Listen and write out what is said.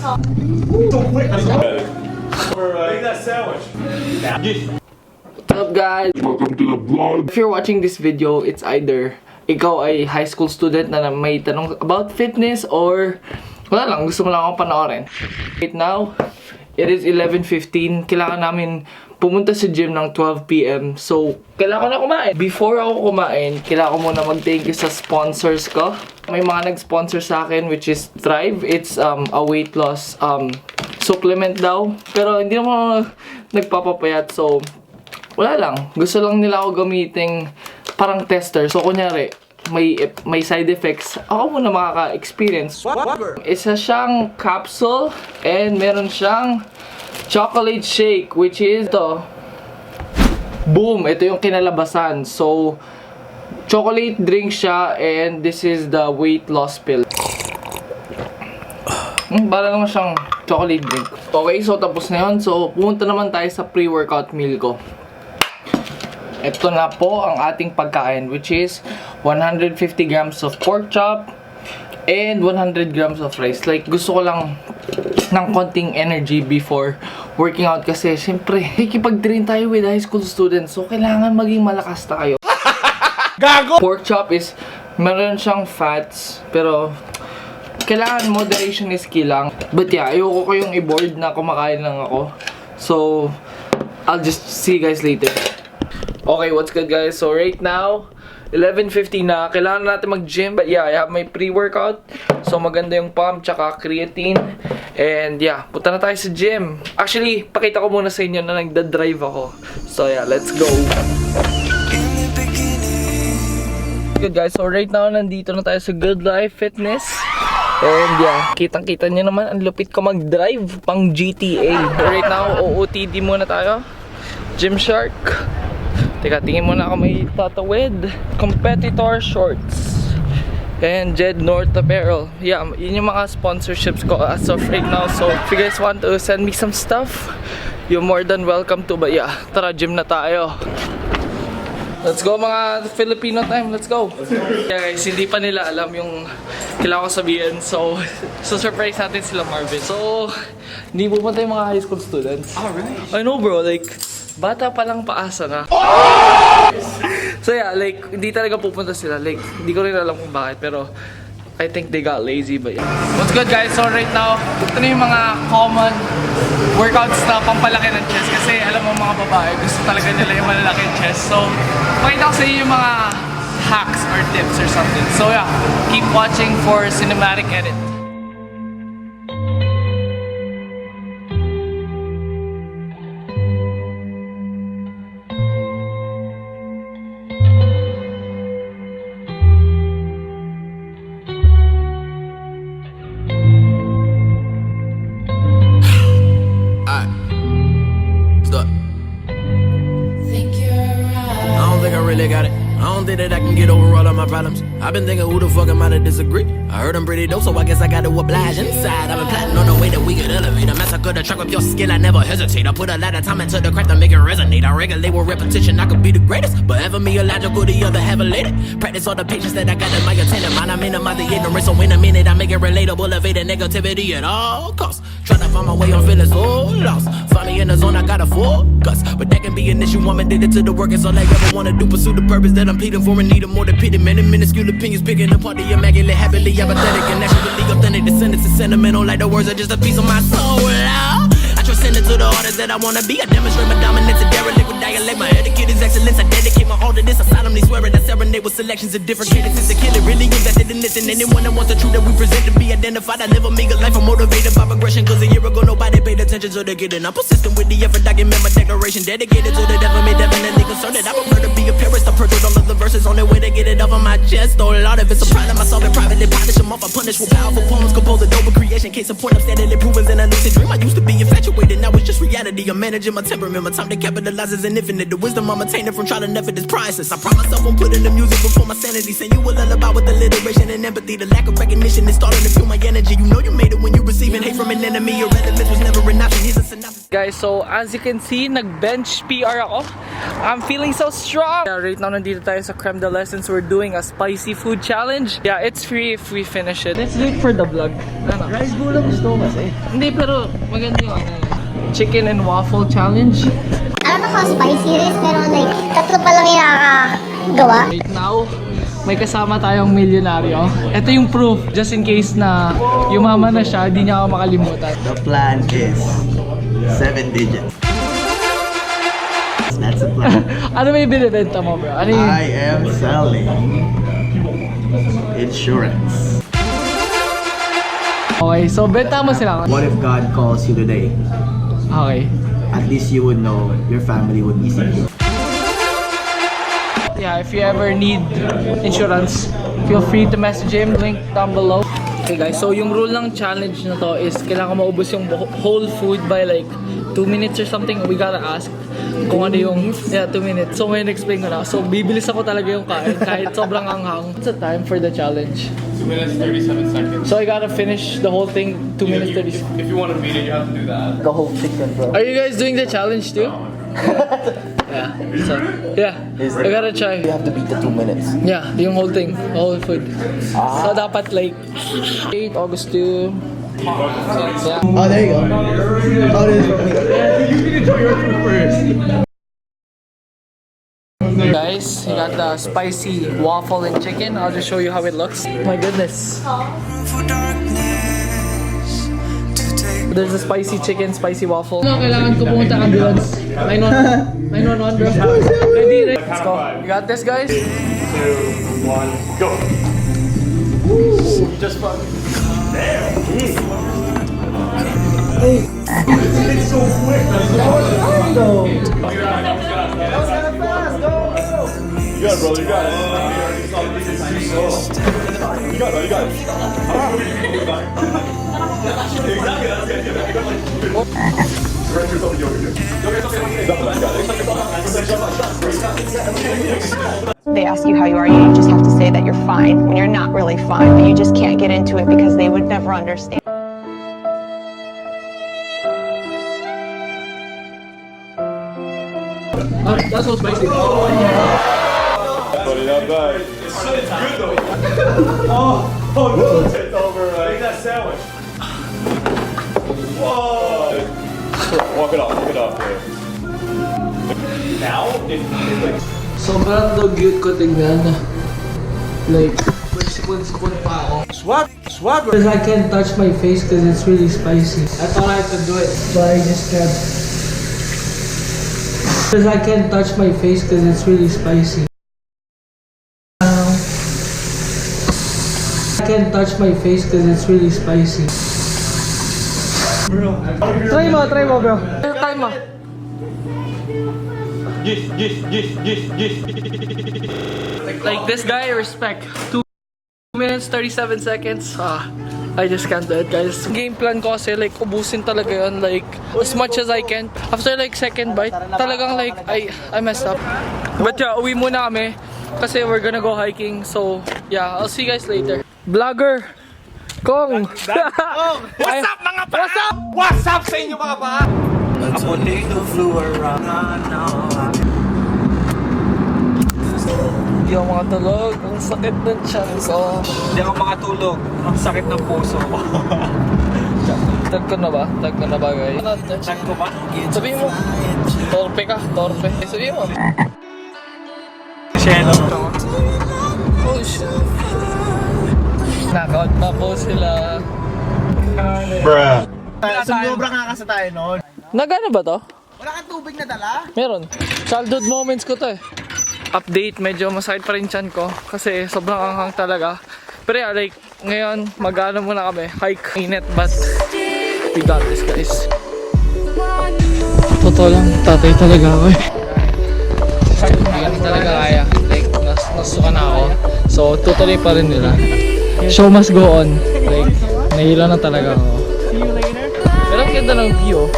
Make that sandwich. What's up, guys? Welcome to the vlog. If you're watching this video, it's either ikaw ay high school student na may tanong about fitness or wala lang, gusto mo lang akong panoorin. Right now, it is 11:15. Kailangan namin pumunta sa gym ng 12 PM. So, kailangan ko na kumain. Before ako kumain, kailangan ko muna mag-thank you sa sponsors ko. May mga nag-sponsor sa akin, which is Thrive. It's a weight loss supplement daw. Pero hindi naman ako nagpapapayat. So, wala lang. Gusto lang nila ako gamiting parang tester. So, kunyari, may side effects, ako muna makaka-experience. Isa siyang capsule and meron siyang chocolate shake, which is ito. Boom! Ito yung kinalabasan. So, chocolate drink siya and this is the weight loss pill. Para naman siyang chocolate drink. Okay, so tapos na yun. So, pumunta naman tayo sa pre-workout meal ko. Ito na po ang ating pagkain, which is 150 grams of pork chop and 100 grams of rice. Like, gusto ko lang ng konting energy before working out kasi siyempre, nakikipag-train tayo with high school students. So, kailangan maging malakas tayo. Gago! Pork chop is, meron siyang fats, pero kailangan moderation is key lang. But yeah, ayoko kayong i-board na kumakain lang ako. So, I'll just see you guys later. Okay, what's good, guys? So right now, 11:50 na. Kailangan natin mag-gym. But yeah, I have my pre-workout. So maganda yung pump, tsaka creatine. And yeah, punta na tayo sa gym. Actually, pakita ko muna sa inyo na nagda-drive ako. So yeah, let's go. Good, guys. So right now, nandito na tayo sa Good Life Fitness. And yeah, kitang-kita nyo naman, ang lupit ko mag-drive pang GTA. Right now, OOTD muna tayo. Gymshark. Teka, tingin muna ako may tatawid. Competitor shorts. And Jed North Apparel. Yeah, yun yung mga sponsorships ko as of right now. So, if you guys want to send me some stuff, you're more than welcome to. But yeah, tara, gym na tayo. Let's go mga Filipino time, let's go. Yeah guys, hindi pa nila alam yung kailangan ko sabihin. So surprise natin sila Marvin. So, hindi pupunta yung mga high school students. Alright. I know bro, like, bata pa lang paasa na. So yeah, like, hindi talaga pupunta sila. Like, hindi ko rin alam kung bakit, pero I think they got lazy, but yeah. What's good, guys? So right now, ito na yung mga common workouts na pampalaki ng chest. Kasi alam mo mga babae, gusto talaga nila yung malalaki ng chest. So, pakita ko sa inyo yung mga hacks or tips or something. So yeah, keep watching for cinematic edit. I don't think that I can get over all of my problems. I've been thinking who the fuck am I to disagree? I heard I'm pretty dope, so I guess I gotta oblige inside. I've been plotting on the way that we could elevate. I massacre the track with your skill, I never hesitate. I put a lot of time into the craft to make it resonate. I regulate with repetition, I could be the greatest. But ever me illogical, the other have elated. Practice all the patience that I got in my attendant mind. I minimize the ignorance, so in a minute I make it relatable. Evade the negativity at all costs. Try to find my way, I'm feeling so lost. Find me in the zone, I got a focus. But that can be an issue, I'm addicted to the work. It's all I ever wanna do, pursue the purpose that I'm pleading for and need more than pity. Many minuscule opinions picking apart the immaculate, happily apathetic, and naturally authentic. The sentence is sentimental, like the words are just a piece of my soul. I transcend it to the artist that I wanna be. I demonstrate my dominance and derelict with dialect. My etiquette is excellence. I dedicate my all to this. I solemnly swear it. I serenade with selections of different cadences. To kill it really invested in this. And anyone that wants the truth that we present to be identified. I live a meager life. I'm motivated by progression. Cause a year ago nobody paid attention to the getting. I'm persistent with the effort. Document my declaration. Dedicated to the devil. Me definitely concerned that I prefer to be a purist. I purged all of the verses on their way to get it off of my chest. Though a lot of it's a problem. I solve it privately. Polish them off. I punish with powerful poems. Compose a dope creation. Case in point. I'm steadily proving in a lucid dream. I used to be infatuated. Now it's just reality. I'm managing my temperament. My time to capitalize is infinite. The wisdom I'm attaining from trial and effort is priceless. I promise myself I'm putting the music before my sanity. Send you a lullaby with alliteration and empathy. The lack of recognition is starting to fuel my energy. You know you made it when you receiving hate from an enemy. Your relevance was never an option. Here's a Guys, so as you can see, nag-bench PR ako. I'm feeling so strong. Yeah, right now nandito tayo sa Creme de Lessons. We're doing a spicy food challenge. Yeah, it's free if we finish it. Let's do it for the vlog. Ano? Rice bowl lang gusto ko kasi. Hindi, pero maganda yung chicken and waffle challenge. I don't know how spicy it is, pero like, tatlo pa lang yung nakakagawa. Right now, may kasama tayong milyonaryo. Ito yung proof, just in case na yumaman na siya, di niya ako makalimutan. The plan is 7 digits. That's the plan. Ano may binibenta mo, bro? Ano yung... I am selling insurance. Okay, so benta mo sila. What if God calls you today? Okay. At least you would know your family would be safe. Yeah, if you ever need insurance, feel free to message him. Link down below. Okay guys, so yung rule ng challenge na to is kailangan maubos yung whole food by like 2 minutes or something. We gotta ask kung ano yung 2 minutes. So ngayon explain ko na. So bibilis ako talaga yung kain kahit sobrang anghang. What's the time for the challenge? 2 minutes 37 seconds. So I gotta finish the whole thing 2 minutes 30 seconds. If you want to beat it, you have to do that. The whole chicken, bro. Are you guys doing the challenge too? Yeah. So, yeah. I gotta try. You have to beat the 2 minutes. Yeah, yung whole thing, the whole food. So dapat like 8 August 2. Yeah. Oh, there you go. Oh, this is from me. You can enjoy your food first. Guys, you got the spicy waffle and chicken. I'll just show you how it looks. My goodness. There's a spicy chicken, spicy waffle. No, kailangan ko pumunta ambulance. 911, bro. Ready? Let's go. You got this, guys? 2, 1, go. Ooh, you just fucking. Damn. It's so quick. You got it, brother. You got it. You got it. You got it. Exactly. They ask you how you are, you just have to say that you're fine when you're not really fine, but you just can't get into it because they would never understand. That's so spicy. Buddy, not bad. It's good though. Oh no, it's over. Make that sandwich. Whoa. Walk it off. Yeah. Now, if like. Sobrang cute ko tingnan. Like, sikun pa ako. Swag. Because I can't touch my face because it's really spicy. I thought I had to do it, but I just can't. Because I can't touch my face because it's really spicy. I can't touch my face because it's really spicy. Try mo, bro. Try mo. Yes. Like this guy, respect. 2 minutes, 37 seconds. I just can't do it, guys. Game plan ko kasi like ubusin talaga yun, like as much as I can. After like second bite, talagang like I messed up. But yeah, uwi muna kami kasi we're gonna go hiking. So yeah, I'll see you guys later. Vlogger Kong. What's up mga pa? What's up sa inyo mga pa? A potato flew around. Hindi ako makatulog. Ang sakit ng tiyan ko. Hindi ako makatulog. Ang sakit ng puso ko. Tag ko na ba guys? Tag ko ba? Sabihin mo. Torpe ka, torpe. Sabihin mo. Shelo. Oh shit. Knockout na po sila. Bruh. Sobrang kakasa tayo noon. Nagano ba to? Wala kang tubig na dala? Meron. Childhood moments ko to eh. Update, medyo masakit pa rin tiyan ko kasi sobrang anghang talaga. Pero yeah, like, ngayon, mag-ano muna kami. Hike, init, but we got this, guys. Totoo lang, tatay talaga ako eh. Hindi talaga kaya. Like, nasuka na ako. So, tutuloy pa rin nila. Show must go on. Like, nahila na talaga ako. Pero ang ganda ng view.